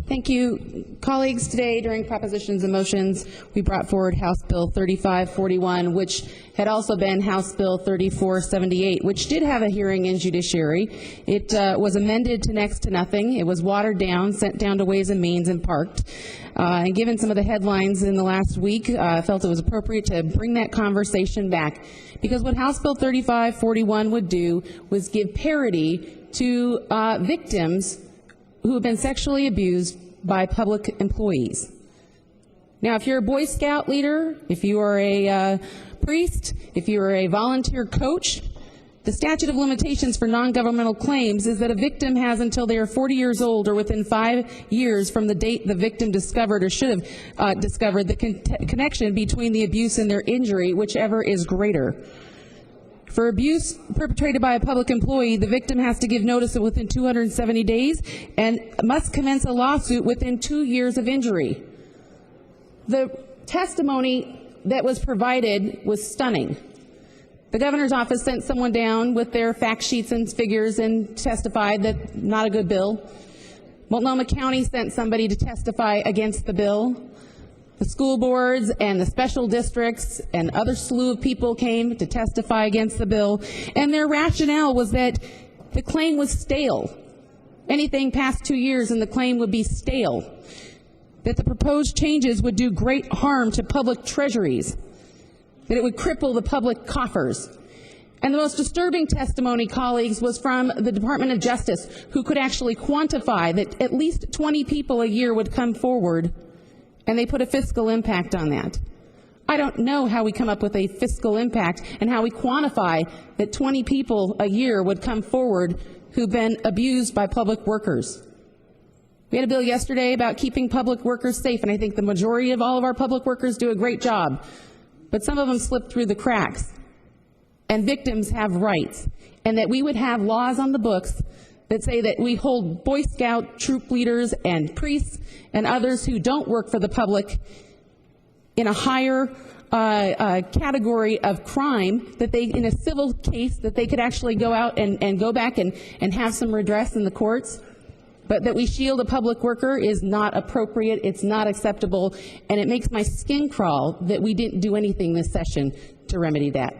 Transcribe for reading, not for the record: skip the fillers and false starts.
Thank you. Colleagues, today during propositions and motions, we brought forward House Bill 3541, which had also been House Bill 3478, which did have a hearing in judiciary. It was amended to next to nothing. It was watered down, sent down to Ways and Means, and parked. And given some of the headlines in the last week, I felt it was appropriate to bring that conversation back. Because what House Bill 3541 would do was give parity to victims who have been sexually abused by public employees. Now, if you're a Boy Scout leader, if you are a priest, if you are a volunteer coach, the statute of limitations for non-governmental claims is that a victim has until they are 40 years old or within 5 years from the date the victim discovered or should have discovered the connection between the abuse and their injury, whichever is greater. For abuse perpetrated by a public employee, the victim has to give notice within 270 days and must commence a lawsuit within 2 years of injury. The testimony that was provided was stunning. The governor's office sent someone down with their fact sheets and figures and testified that not a good bill. Multnomah County sent somebody to testify against the bill. The school boards and the special districts and other slew of people came to testify against the bill, and their rationale was that the claim was stale. Anything past 2 years and the claim would be stale. That the proposed changes would do great harm to public treasuries. That it would cripple the public coffers. And the most disturbing testimony, colleagues, was from the Department of Justice, who could actually quantify that at least 20 people a year would come forward, and they put a fiscal impact on that. I don't know how we come up with a fiscal impact and how we quantify that 20 people a year would come forward who've been abused by public workers. We had a bill yesterday about keeping public workers safe, and I think the majority of all of our public workers do a great job. But some of them slip through the cracks, and victims have rights, and that we would have laws on the books that say that we hold Boy Scout troop leaders and priests and others who don't work for the public in a higher category of crime, that they, in a civil case, that they could actually go out and go back and have some redress in the courts. But that we shield a public worker is not appropriate, it's not acceptable, and it makes my skin crawl that we didn't do anything this session to remedy that.